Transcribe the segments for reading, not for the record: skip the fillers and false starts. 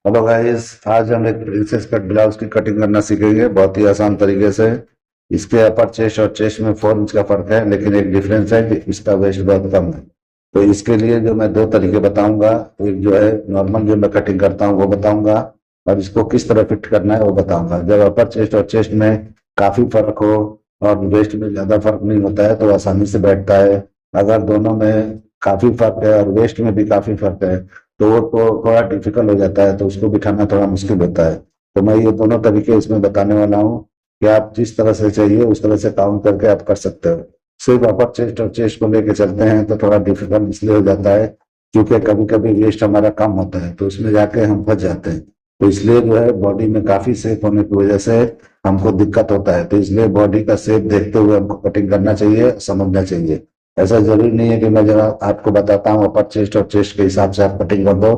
Hello guys, आज हम एक प्रिंसेस कट ब्लाउज की कटिंग करना सीखेंगे बहुत ही आसान तरीके से। इसके अपर चेस्ट और चेस्ट में 4 इंच का फर्क है, लेकिन एक डिफरेंस है कि इसका वेस्ट बहुत कम है। तो इसके लिए जो मैं दो तरीके बताऊंगा, एक जो है नॉर्मल जो मैं कटिंग करता हूँ वो बताऊंगा, और इसको किस तरह फिट करना है वो बताऊंगा। जब अपर चेस्ट और चेस्ट में काफी फर्क हो और वेस्ट में ज्यादा फर्क नहीं होता है तो आसानी से बैठता है। अगर दोनों में काफी फर्क है और वेस्ट में भी काफी फर्क है तो वो तो थोड़ा डिफिकल्ट हो जाता है, तो उसको बिठाना थोड़ा मुश्किल होता है। तो मैं ये दोनों तरीके इसमें बताने वाला हूँ कि आप जिस तरह से चाहिए उस तरह से काउंट करके आप कर सकते हो। सिर्फ अपर चेस्ट और चेस्ट को लेके चलते हैं तो थोड़ा डिफिकल्ट इसलिए हो जाता है क्योंकि कभी कभी वेस्ट हमारा कम होता है तो उसमें जाके हम फंस जाते हैं। तो इसलिए जो है बॉडी में काफी शेप होने की वजह से हमको दिक्कत होता है। तो इसलिए बॉडी का शेप देखते हुए हमको कटिंग करना चाहिए, समझना चाहिए। ऐसा जरूरी नहीं है कि मैं जरा आपको बताता हूँ अपर चेस्ट और चेस्ट के हिसाब से आप कटिंग कर दो,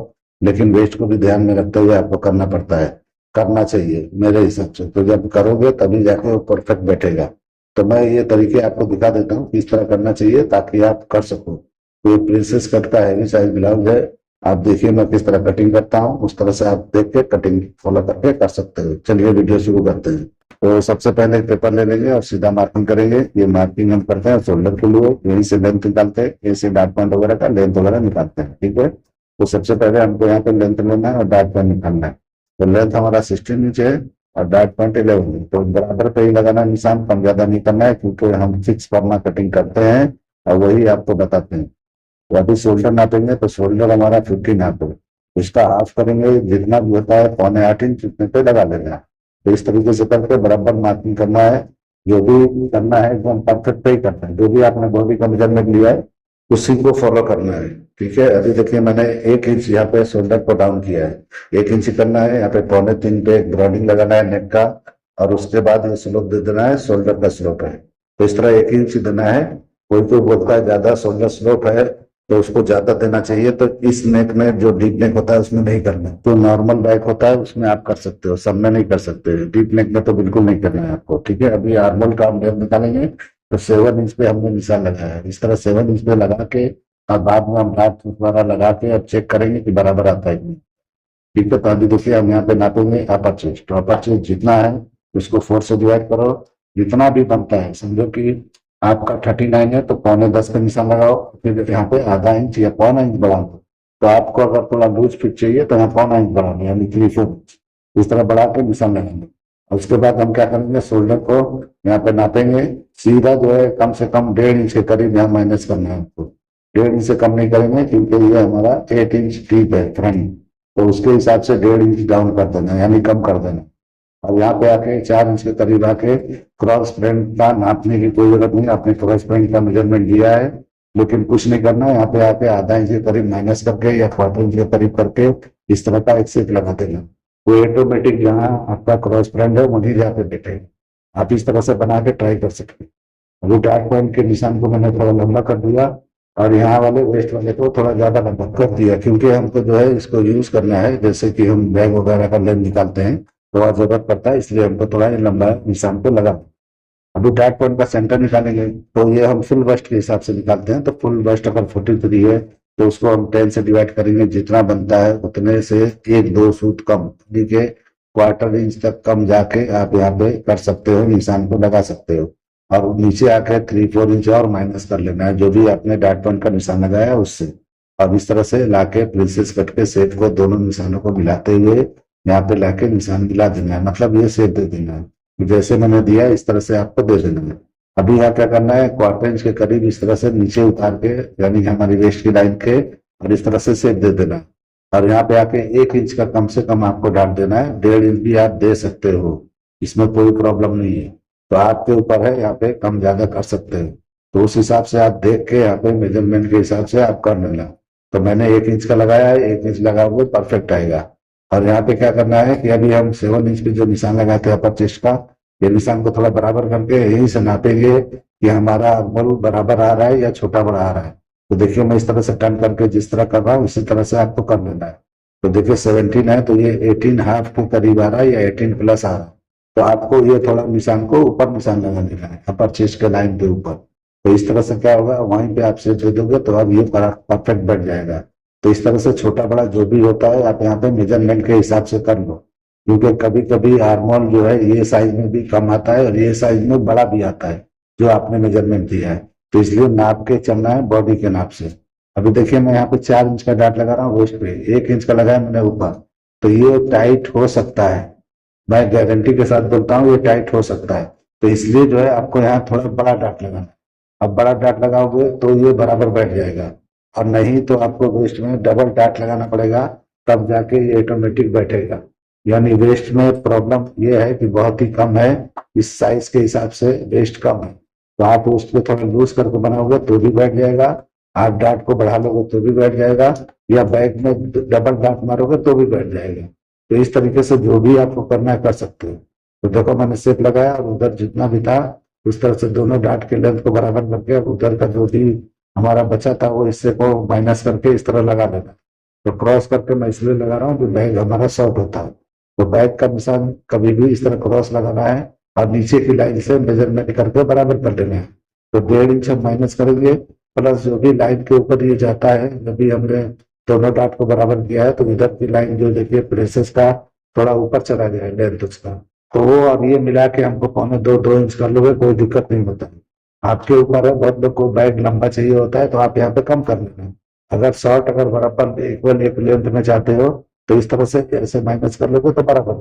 लेकिन वेस्ट को भी ध्यान में रखते हुए आपको करना पड़ता है, करना चाहिए मेरे हिसाब से। तो जब करोगे तभी जाके वो परफेक्ट बैठेगा। तो मैं ये तरीके आपको दिखा देता हूँ किस तरह करना चाहिए ताकि आप कर सको। तो ये प्रिंसेस कट का हैवी साइज ब्लाउज है। आप देखिए मैं किस तरह कटिंग करता हूँ, उस तरह से आप देख के कटिंग फॉलो करके कर सकते हो। चलिए वीडियो शुरू करते हैं। तो सबसे पहले एक पेपर ले लेंगे और सीधा मार्किंग करेंगे। ये मार्किंग हम करते हैं शोल्डर के लिए, यहीं से लेंथ निकालते हैं, यहीं से डार्ट पॉइंट वगैरह का लेंथ वगैरह निकालते हैं। ठीक है, तो सबसे पहले हमको यहाँ पे लेंथ लेना है और डार्ट पॉइंट निकालना है। तो लेंथ हमारा 16 इंच है और डार्ट पॉइंट 11 इंच। तो बराबर पे ही लगाना निशान, कम ज्यादा नहीं करना है क्योंकि हम फिक्स फॉर्मा कटिंग करते हैं और वही आपको बताते हैं। तो अभी शोल्डर नापेंगे तो शोल्डर हमारा 15 हाफ है। उसका हाफ करेंगे, जितना भी होता है 0.25 इंच उतने पे लगा लेना है। तो इस तरीके से करके बराबर मार्किंग करना है। जो भी करना है एकदम परफेक्ट पे ही करना है। जो भी आपने बॉडी का मेजरमेंट लिया है उसी को फॉलो करना है। ठीक है, अभी देखिए मैंने 1 इंच यहाँ पे शोल्डर को डाउन किया है। 1 इंच करना है, यहाँ पे 2.25 पे एक ब्रॉडिंग लगाना है नेक का, और उसके बाद ये स्लोप दे देना है, शोल्डर का स्लोप है। तो इस तरह 1 इंच देना है। कोई कोई बोलता है ज्यादा शोल्डर स्लोप है तो उसको ज्यादा देना चाहिए, तो इस नेक में जो डीप नेक होता है उसमें नहीं करना। तो नॉर्मल बैक होता है उसमें आप कर सकते हो, सब में नहीं कर सकते। डीप नेक में तो बिल्कुल नहीं करना है आपको। ठीक है, अभी आर्मोल का हम डेप्थ निकालेंगे। तो 7 इंच पे हमने निशान लगाया है, इस तरह 7 इंच पे लगा के और बाद में हम डार्ट दोबारा लगा के अब चेक करेंगे कि बराबर आता है कि नहीं। ठीक है, तो अभी देखिए हम यहाँ पे नापेंगे अपर चेस्ट। तो अपर चेस्ट जितना है उसको 4 से डिवाइड करो, जितना भी बनता है। समझो कि आपका 39 है तो 9.25 का निशान लगाओ, फिर यहाँ पे ½ इंच या 0.25 बढ़ा दो। तो आपको अगर थोड़ा लूज फिट चाहिए तो यहाँ 0.25 बढ़ा दो, यानी 3/4 इंच। इस तरह बढ़ा के निशान लगाएंगे। और उसके बाद हम क्या करेंगे, शोल्डर को यहाँ पे नापेंगे। सीधा जो है कम से कम 1.5 इंच के करीब यहाँ माइनस करना है आपको। 1.5 इंच से कम नहीं करेंगे क्योंकि ये हमारा 8 इंच डीप है फ्रंट। तो उसके हिसाब से 1.5 इंच डाउन कर देना, यानी कम कर देना। और यहाँ पे आके 4 इंच के करीब आके क्रॉस फ्रेंड का नापने की कोई जरूरत नहीं। आपने क्रॉस फ्रेंड का मेजरमेंट दिया है, लेकिन कुछ नहीं करना है। यहाँ पे आके ½ इंच के करीब माइनस करके या 1/4 इंच के करीब करके इस तरह का एक सेप लगा देना। वो ऑटोमेटिक जहाँ आपका क्रॉस फ्रेंड है वहीं जाके बैठेगा। आप इस तरह से बना के ट्राई कर सकते हैं। अभी डार्ट पॉइंट के निशान को मैंने थोड़ा लंबा कर दिया और यहाँ वाले वेस्ट वाले को थोड़ा ज्यादा लंबा कर दिया, क्योंकि हमको जो है इसको यूज करना है। जैसे कि हम बैग वगैरह का लेंथ निकालते हैं, थोड़ा जरूरत पड़ता है, इसलिए हमको थोड़ा ये लंबा निशान को लगा। अभी डार्ट पॉइंट का सेंटर निकालेंगे तो ये हम फुल बस्ट के हिसाब से निकालते हैं। तो फुल बस्ट अगर 43 है तो उसको हम 10 से डिवाइड करेंगे, जितना बनता है उतने से 1-2 सूत कम, ठीक है, 1/4 इंच तक कम जाके आप यहाँ पे कर सकते हो, निशान को लगा सकते हो। और नीचे आके 3-4 इंच और माइनस कर लेना है जो भी आपने डार्ट पॉइंट का निशान लगाया है उससे। अब इस तरह से लाके प्रिंसेस कट के सेप को दोनों निशानों को मिलाते हुए यहाँ पे लाके निशान मिला देना है, मतलब ये सेप दे देना है। जैसे मैंने दिया इस तरह से आपको दे देना है। अभी यहाँ क्या करना है, 1/4 इंच के करीब इस तरह से नीचे उतार के, यानी हमारी वेस्ट की लाइन के, और इस तरह से सेप दे देना है। और यहाँ पे आके 1 इंच का कम से कम आपको डाल देना है। 1.5 इंच भी आप दे सकते हो, इसमें कोई प्रॉब्लम नहीं है। तो आपके ऊपर है, यहाँ पे कम ज्यादा कर सकते हो। तो उस हिसाब से आप देख के यहाँ पे मेजरमेंट के हिसाब से आप कर लेना। तो मैंने 1 इंच का लगाया है, 1 इंच लगा हुआ परफेक्ट आएगा। और यहाँ पे क्या करना है कि अभी हम 7 इंच पे जो निशान लगाए थे अपर चेस्ट का, ये निशान को थोड़ा बराबर करके यहीं से नापेंगे कि हमारा बल बराबर आ रहा है या छोटा बड़ा आ रहा है। तो देखिए मैं इस तरह से टर्न करके जिस तरह कर रहा हूँ उसी तरह से आपको कर लेना है। तो देखिए 17 है तो ये 18 ½ के करीब आ रहा है या 18 प्लस आ रहा है। तो आपको ये थोड़ा निशान को ऊपर निशान लगा देना है, अपर चेस्ट के लाइन के ऊपर। तो इस तरह से क्या होगा, वहीं पे आप सेट दे दोगे तो अब ये परफेक्ट बैठ जाएगा। तो इस तरह से छोटा बड़ा जो भी होता है आप यहाँ पे मेजरमेंट के हिसाब से कर लो, क्योंकि कभी कभी आर्मोल जो है ये साइज में भी कम आता है और ये साइज में बड़ा भी आता है जो आपने मेजरमेंट दिया है। तो इसलिए नाप के चलना है बॉडी के नाप से। अभी देखिए मैं यहाँ पे 4 इंच का डाट लगा रहा हूँ वेस्ट पे, 1 इंच का लगाया मैंने ऊपर, तो ये टाइट हो सकता है, मैं गारंटी के साथ बोलता हूँ ये टाइट हो सकता है। तो इसलिए जो है आपको यहाँ थोड़ा बड़ा डाट लगाना। अब बड़ा डाट लगाओगे तो ये बराबर बैठ जाएगा, और नहीं तो आपको वेस्ट में डबल डाट लगाना पड़ेगा, तब जाके ये ऑटोमेटिक बैठेगा। यानी वेस्ट में प्रॉब्लम ये है कि बहुत ही कम है, इस साइज के हिसाब से वेस्ट कम है। तो आप उसको थोड़ा लूज करके बनाओगे तो भी बैठ जाएगा, आप डाट को बढ़ा लोगे तो भी बैठ जाएगा, या बैक में डबल डाट मारोगे तो भी बैठ जाएगा। तो इस तरीके से जो भी आपको करना है कर सकते हो। तो देखो मैंने शेप लगाया और उधर जितना भी था उस तरह से दोनों डाट के लेंथ को बराबर करके उधर का जो भी हमारा बचा था वो हिस्से को माइनस करके इस तरह लगा देना। तो क्रॉस करके मैं इसलिए लगा रहा हूँ कि बैग हमारा शॉर्ट होता है, तो बैग का निशान कभी भी इस तरह क्रॉस लगाना है और नीचे की लाइन से मेजरमेंट करके बराबर कर देना है। तो 1.5 इंच हम माइनस करेंगे, प्लस जो भी लाइन के ऊपर ये जाता है, जब भी हमने दोनों डाट को बराबर किया है तो इधर की लाइन जो देखिए प्रेसेस का थोड़ा ऊपर चला गया है लेंथ उसका, तो वो अब ये मिला के हमको 2.25 इंच कर लोगे कोई दिक्कत नहीं होता है। आपके ऊपर है, बहुत लोग को बैग लंबा चाहिए होता है तो आप यहाँ पे कम कर लेना। अगर शॉर्ट अगर बराबर इक्वल एक लेंथ में चाहते हो तो इस तरह से ऐसे माइनस कर लोगे तो बराबर।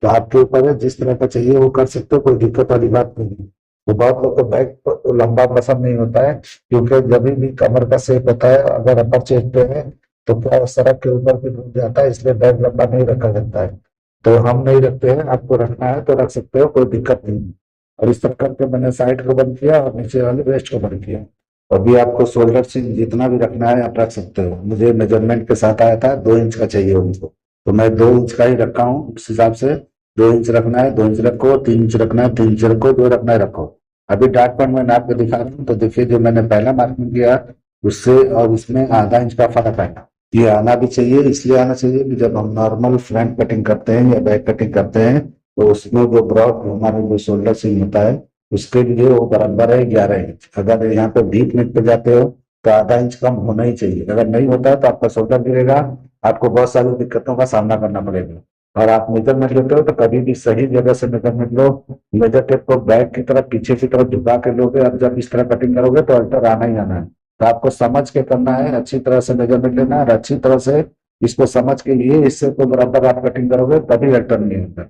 तो आपके ऊपर है, जिस तरह का चाहिए वो कर सकते हो, कोई दिक्कत वाली बात नहीं है। तो बहुत लोग को बैग लंबा पसंद नहीं होता है, क्योंकि जब भी कमर का शेप होता है अगर अपर चेस्ट पे है तो क्या सड़क के ऊपर भी डूब जाता है, इसलिए बैग लंबा नहीं रखा जाता है। तो हम नहीं रखते हैं, आपको रखना है तो रख सकते हो, कोई दिक्कत नहीं है। और इस तरह करके मैंने साइड को बंद किया और नीचे वाले वेस्ट को बंद किया। अभी आपको शोल्डर से जितना भी रखना है आप रख सकते हो। मुझे मेजरमेंट के साथ आया था 2 इंच का चाहिए उनको, तो मैं 2 इंच का ही रखा हूँ। उस हिसाब से 2 इंच रखना है 2 इंच रखो, 3 इंच रखना है 3 इंच रखो, जो रखना है रखो। अभी डार्ट पॉइंट में नाप के दिखा रहा हूँ, तो देखिए जो मैंने पहला मार्किंग किया उससे और उसमें आधा इंच का फर्क आया। ये आना भी चाहिए, इसलिए आना चाहिए कि जब हम नॉर्मल फ्रंट कटिंग करते हैं या बैक कटिंग करते हैं तो उसमें जो ब्रॉड हमारे जो शोल्डर सीम होता है उसके लिए वो बराबर है 11 इंच। अगर यहाँ पे डीप नेक पे जाते हो तो आधा इंच कम होना ही चाहिए, अगर नहीं होता है तो आपका शोल्डर गिरेगा, आपको बहुत सारी दिक्कतों का सामना करना पड़ेगा। और आप मेजरमेंट लेते हो तो कभी भी सही जगह से मेजरमेंट लो। मेजर टेप को बैक की तरफ पीछे की तरफ झुका के लोगे और जब इस तरह कटिंग करोगे तो अल्टर आना ही आना है। तो आपको समझ के करना है, अच्छी तरह से मेजरमेंट लेना है और अच्छी तरह से इसको समझ के लिए इससे तो बराबर आप कटिंग करोगे तभी अल्टर नहीं होता।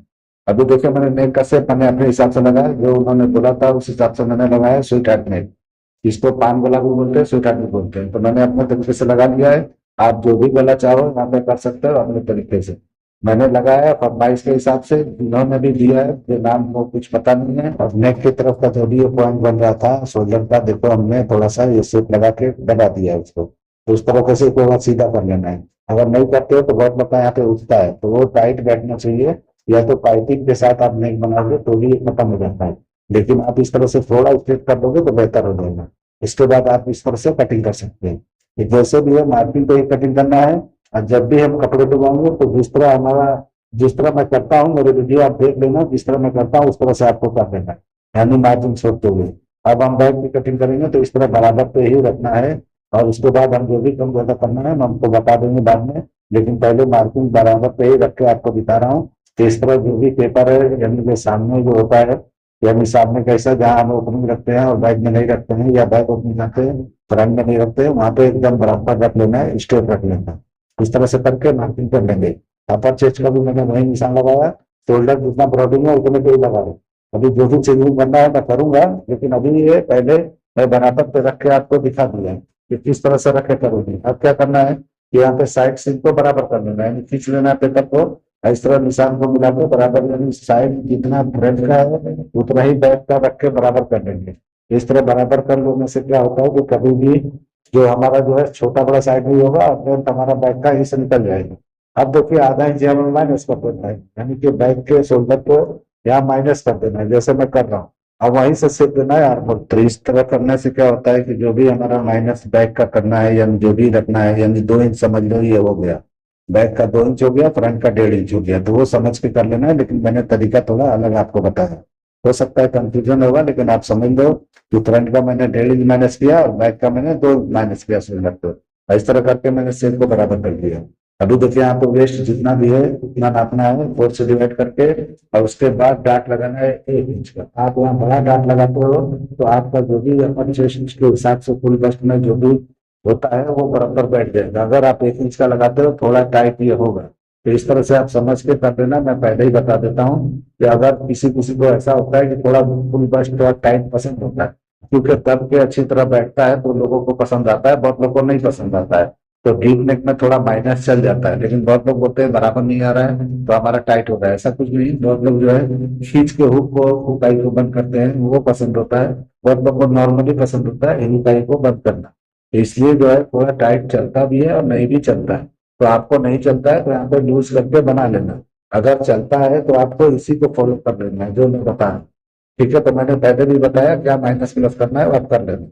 अभी देखिए मैंने नेक का शेप मैंने अपने हिसाब से लगाया, जो उन्होंने बोला था उस हिसाब से मैंने लगाया स्वीट हार्ट नेक। इसको पान गला भी बोलते हैं, स्वीट हार्ट भी बोलते हैं। तो मैंने अपने तरीके से लगा लिया है, आप जो भी गला चाहो यहाँ पे कर सकते हो अपने तरीके से। मैंने लगाया फरमाइश के हिसाब से, इन्होंने भी दिया है जो नाम वो कुछ पता नहीं है। और नेक की तरफ का जो भी पॉइंट बन रहा था शोल्डर का, देखो हमने थोड़ा सा ये शेप लगा के दबा दिया है उसको। तो उस तरह से थोड़ा सीधा कर लेना है। अगर नहीं करते हो तो बहुत लोग यहाँ पे उठता है, तो वो टाइट बैठना चाहिए, या तो पाइपिंग के साथ आप नेक बनाओगे तो भी खत्म हो जाता है। लेकिन आप इस तरह से थोड़ा स्ट्रेट कर लोगे तो बेहतर हो जाएगा। इसके बाद आप इस तरह से कटिंग कर सकते हैं। ये जैसे भी है मार्किंग पे ही कटिंग करना है। और जब भी हम कपड़े डुबाएंगे तो जिस तरह मैं करता हूँ, मेरे वीडियो आप देख लेना, जिस तरह मैं करता हूँ उस तरह से आपको कर देना है, यानी मार्जिन छोड़ते हुए। अब हम बैक की कटिंग करेंगे तो इस तरह बराबर पे ही रखना है, और उसके बाद हम जो भी कम ज्यादा करना है हम हमको बता देंगे बाद में। लेकिन पहले मार्किंग बराबर पे ही रख के आपको दिखा रहा हूँ। तो इस तरह जो भी पेपर है यानी कि सामने जो होता है, यानी सामने कैसा जहाँ हम ओपनिंग रखते हैं और बैक में नहीं रखते हैं, या बैक ओपनिंग रखते हैं फ्रंट में नहीं रखते हैं, वहां पे एकदम बराबर रख लेना है, स्ट्रेट रख लेना है। इस तरह से करके मार्किंग कर लेंगे। अपर चेस्ट का भी मैंने वही निशान लगाया, शोल्डर जितना ब्रॉडिंग है उतने पे ही लगा दो। अभी जो भी चेंजिंग करना है मैं करूंगा, लेकिन अभी ये पहले मैं बराबर पे रख के आपको दिखा दिया है कि किस तरह से रखे करोगे। अब क्या करना है कि यहाँ पे साइड सीन को बराबर कर लेना है, खींच लेना है पेपर को, इस तरह निशान को मिला के बराबर, यानी साइड जितना फ्रंट का है उतना ही बैक का रख के बराबर कर लेंगे। इस तरह बराबर कर लेने से क्या होता है कि कभी भी जो हमारा जो है छोटा बड़ा साइड नहीं होगा और लेंथ हमारा बैक का ही से निकल जाएगा। अब देखिए आधा इंच हमें माइनस कर देना है, यानी कि बैक के शोल्डर को यहाँ माइनस कर देना है जैसे मैं कर रहा हूँ। अब वहीं से सिर्फ देना है आर्मोल। तो इस तरह करने से क्या होता है कि जो भी हमारा माइनस बैक का करना है यानी जो भी रखना है, यानी 2 इंच समझ लो ये हो गया, बैक का 2 इंच हो गया, फ्रंट का 1.5 इंच हो गया, तो वो समझ के कर लेना है। लेकिन मैंने तरीका थोड़ा अलग आपको बताया, हो सकता है कंफ्यूजन होगा, लेकिन आप समझ लो कि फ्रंट का मैंने 1.5 इंच माइनस किया और बैक का मैंने 2 माइनस किया शोल्डर पे। और इस तरह करके मैंने सेप को बराबर कर दिया। अभी देखिए यहाँ पे वेस्ट जितना भी है उतना नापना है 4 से डिवाइड करके, और उसके बाद डाट लगाना है 1 इंच का। आप वहाँ बड़ा डाट लगाते हो तो आपका जो भी अपन चेस्ट के हिसाब से फुल बस्ट में जो भी होता है वो बराबर बैठ जाएगा। अगर आप 1 इंच का लगाते हो थोड़ा टाइट ये होगा। तो इस तरह से आप समझ के कर लेना। मैं पहले ही बता देता हूँ कि अगर किसी किसी को ऐसा होता है कि थोड़ा फुल बस्ट थोड़ा टाइट पसंद होता है, क्योंकि तब के अच्छी तरह बैठता है तो लोगों को पसंद आता है, बहुत लोगों को नहीं पसंद आता है। तो डीप नेक में थोड़ा माइनस चल जाता है, लेकिन बहुत लोग बोलते हैं बराबर नहीं आ रहा है तो हमारा टाइट हो रहा है। ऐसा कुछ नहीं, बहुत लोग जो है खींच के हुक आई को बंद करते हैं, वो पसंद होता है। बहुत लोग को नॉर्मली पसंद होता है हुक आई को बंद करना। तो इसलिए जो है थोड़ा टाइट चलता भी है और नहीं भी चलता है। तो आपको नहीं चलता है तो यहाँ पे लूज करके बना लेना। अगर चलता है तो आपको इसी को फॉलो कर लेना है जो मैं बता रहा हूँ। ठीक है, तो मैंने पहले भी बताया क्या माइनस प्लस करना है, वो आप कर लेना।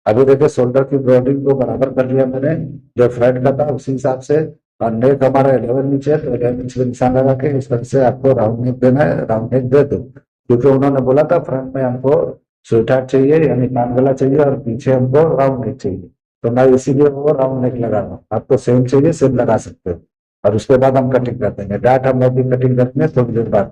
अभी देखिए शोल्डर की ब्रॉडिंग को बराबर कर लिया मैंने, जो फ्रंट का था उसी हिसाब से। और नेक हमारा 11 इंच है तो 11 इंच का निशान लगा के इस तरह से आपको राउंड नेक देना है। राउंड नेक दे दो, क्योंकि उन्होंने बोला था फ्रंट में हमको स्वेटर चाहिए यानी कान गला चाहिए और पीछे हमको राउंड नेक चाहिए, तो मैं इसीलिए वो राउंड नेक लगा रहा हूँ। आपको सेम चाहिए सेम लगा सकते हो। और उसके बाद हम कटिंग कर देंगे। डाट हम अभी कटिंग करेंगे थोड़ी देर बाद।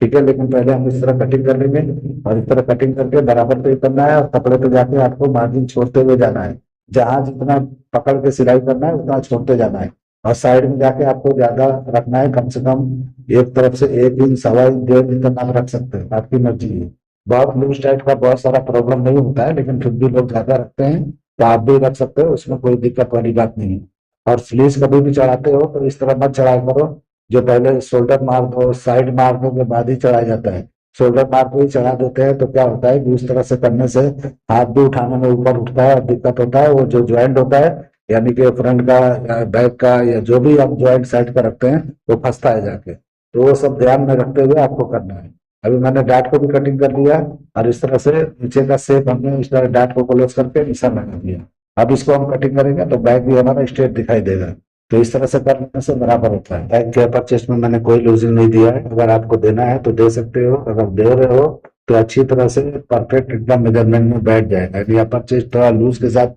ठीक है, लेकिन पहले हम इस तरह कटिंग कर लेंगे। और इस तरह कटिंग करके बराबर पे करना है और कपड़े पे जाके आपको मार्जिन छोड़ते हुए जाना है। जहां जितना पकड़ के सिलाई करना है उतना छोड़ते जाना है। और साइड में जाके आपको ज्यादा रखना है, कम से कम एक तरफ से 1 इंच 1.25 इंच 1.5 इंच तक आप रख सकते हैं, आपकी मर्जी है। बहुत लूज टाइट का बहुत सारा प्रॉब्लम नहीं होता है, लेकिन फिर भी लोग ज्यादा रखते हैं तो आप भी रख सकते हो, उसमें कोई दिक्कत वाली बात नहीं है। और स्लीव्स कभी भी चढ़ाते हो तो इस तरह मत चढ़ाया करो जो पहले शोल्डर मार दो, साइड मारने के बाद ही चढ़ाया जाता है। शोल्डर मार के ही चढ़ा देते हैं तो क्या होता है कि उस तरह से करने से हाथ भी उठाने में ऊपर उठता है और दिक्कत होता है। वो जो ज्वाइंट होता है यानी कि फ्रंट का या बैक का या जो भी आप ज्वाइंट साइड पर रखते हैं वो फंसता है जाके। तो वो सब ध्यान में रखते हुए आपको करना है। अभी मैंने डाट को भी कटिंग कर दिया और इस तरह से नीचे का शेप हमने इस तरह डाट को क्लोज करके निशान लगा दिया। अब इसको हम कटिंग करेंगे तो बैक भी हमारा स्ट्रेट दिखाई देगा। तो इस तरह से करने से बराबर होता है। बैक के अपर चेस्ट में मैंने कोई लूजिंग नहीं दिया है। अगर आपको देना है तो दे सकते हो, अगर दे रहे हो तो अच्छी तरह से परफेक्ट एकदम मेजरमेंट में बैठ जाएगा। यदि अपर चेस्ट थोड़ा लूज के साथ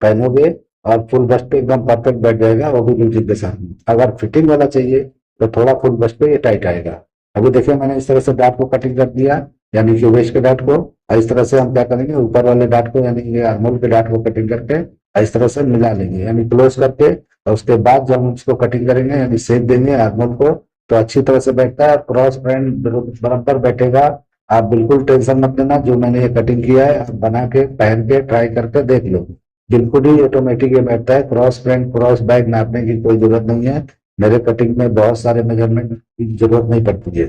पहनोगे और फुल बस्ट पे एकदम परफेक्ट बैठ जाएगा, वो भी लूजिंग के साथ में। अगर फिटिंग वाला चाहिए तो थोड़ा फुल बस्ट पे ये टाइट आएगा। अभी देखिए मैंने इस तरह से डाट को कटिंग कर दिया, यानी कि वेस्ट के डाट को। और इस तरह से हम क्या करेंगे, ऊपर वाले डाट को यानी कि आर्मोल के डाट को कटिंग करके इस तरह से मिला लेंगे यानी क्लोज करके। और उसके बाद जब हम इसको कटिंग करेंगे यानी शेप देंगे आर्मोल को तो अच्छी तरह से बैठता है। क्रॉस फ्रेंड बराबर बैठेगा। आप बिल्कुल टेंशन मत लेना, जो मैंने ये कटिंग किया है आप बना के पहन के ट्राई करके देख लो, बिल्कुल ही ऑटोमेटिक ये बैठता है। क्रॉस फ्रंट क्रॉस बैक नापने की कोई जरूरत नहीं है। मेरे कटिंग में बहुत सारे मेजरमेंट की जरूरत नहीं पड़ती है।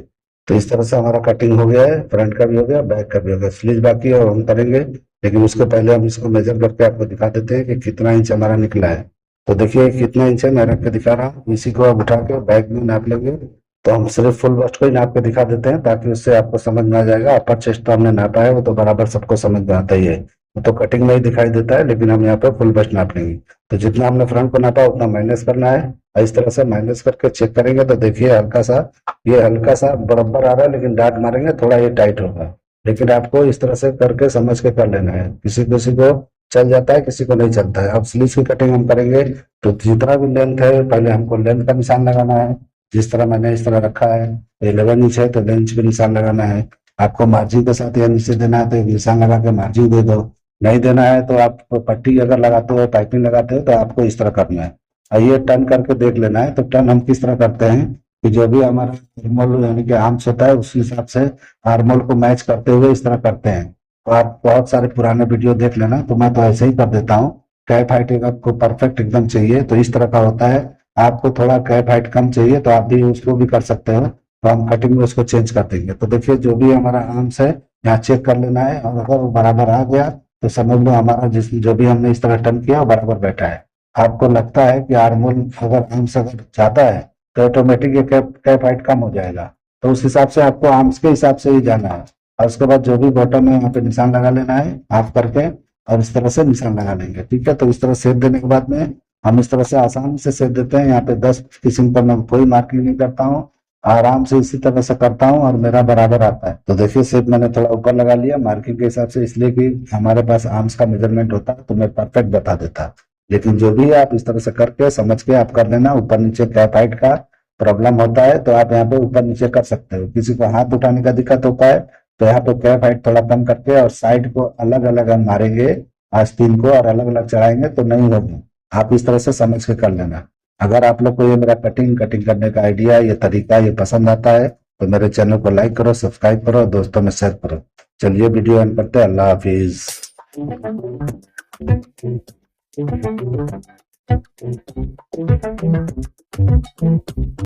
तो इस तरह से हमारा कटिंग हो गया है, फ्रंट का भी हो गया बैक का भी हो गया। स्लीव बाकी है और हम करेंगे, लेकिन उसके पहले हम इसको मेजर करके आपको दिखा देते हैं कि कितना इंच हमारा निकला है। तो देखिए कितना इंच है मैं रख के दिखा रहा हूँ। इसी को आप उठा के बैक में नाप लेंगे। तो हम सिर्फ फुल बस्ट को ही नाप के दिखा देते हैं ताकि उससे आपको समझ में आ जाएगा। अपर चेस्ट तो हमने नापा है, वो तो बराबर सबको समझ में आता ही है, वो तो कटिंग में ही दिखाई देता है। लेकिन हम यहाँ पे फुल बस्ट नाप लेंगे। तो जितना हमने फ्रंट को नापा उतना माइनस करना है। और इस तरह से माइनस करके चेक करेंगे तो देखिए हल्का सा बराबर आ रहा है, लेकिन डाट मारेंगे थोड़ा ये टाइट होगा। लेकिन आपको इस तरह से करके समझ के कर लेना है। किसी किसी को चल जाता है, किसी को नहीं चलता है। अब स्लीव की कटिंग हम करेंगे तो जितना भी लेंथ है पहले हमको लेंथ का निशान लगाना है। जिस तरह मैंने इस तरह रखा है 11 इंच है तो लेंथ पे निशान लगाना है। आपको मार्जिन के साथ या नीचे देना है तो एक निशान लगा के मार्जिन दे दो। नहीं देना है तो आप पट्टी अगर लगाते हो पाइपिंग लगाते हो तो आपको इस तरह करना है। और ये टर्न करके देख लेना है। तो टर्न हम किस तरह करते हैं कि जो भी हमारा आर्मोल यानी कि आर्म्स होता है उस हिसाब से आर्मोल को मैच करते हुए इस तरह करते हैं। तो आप बहुत सारे पुराने वीडियो देख लेना। तो मैं तो ऐसे ही कर देता हूँ। कैप हाइट आपको परफेक्ट एकदम चाहिए तो इस तरह का होता है। आपको थोड़ा कैप हाइट कम चाहिए तो आप भी उसको भी कर सकते हो। तो हम कटिंग में उसको चेंज कर देंगे। तो देखिए जो भी हमारा आर्म्स है यहाँ चेक कर लेना है, और अगर वो बराबर आ गया तो समझ लो हमारा जिस जो भी हमने इस तरह टर्न किया वो बराबर बैठा है। आपको लगता है कि आर्मोल अगर आर्म्स अगर ज्यादा है तो ऑटोमेटिक ये कैप हाइट कम हो जाएगा। तो उस हिसाब से आपको आर्म्स के हिसाब से ही जाना है। और उसके बाद जो भी बॉटम है वहाँ पे निशान लगा लेना है हाफ करके, और इस तरह से निशान लगा लेंगे। ठीक है, तो इस तरह शेप देने के बाद में हम इस तरह से आसानी से शेप देते हैं। यहाँ पे 10 किस्म पर मैं कोई मार्किंग नहीं करता हूँ, आराम से इसी तरह से करता हूँ और मेरा बराबर आता है। तो देखिए शेप मैंने थोड़ा ऊपर लगा लिया मार्किंग के हिसाब से, इसलिए कि हमारे पास आर्म्स का मेजरमेंट होता है तो मैं परफेक्ट बता देता। लेकिन जो भी है आप इस तरह से करके समझ के आप कर लेना। ऊपर नीचे कैप हाइट का प्रॉब्लम होता है तो आप यहाँ पे ऊपर नीचे कर सकते हो। किसी को हाथ उठाने का दिक्कत होता है तो यहाँ पे कैप हाइट थोड़ा कम करके और साइड को अलग अलग हम मारेंगे, आस्तीन को और अलग अलग चढ़ाएंगे तो नहीं होगी। आप इस तरह से समझ के कर लेना। अगर आप लोग को ये मेरा कटिंग करने का आइडिया, ये तरीका ये पसंद आता है तो मेरे चैनल को लाइक करो, सब्सक्राइब करो, दोस्तों में शेयर करो। चलिए वीडियो एंड करते हैं। अल्लाह हाफिज।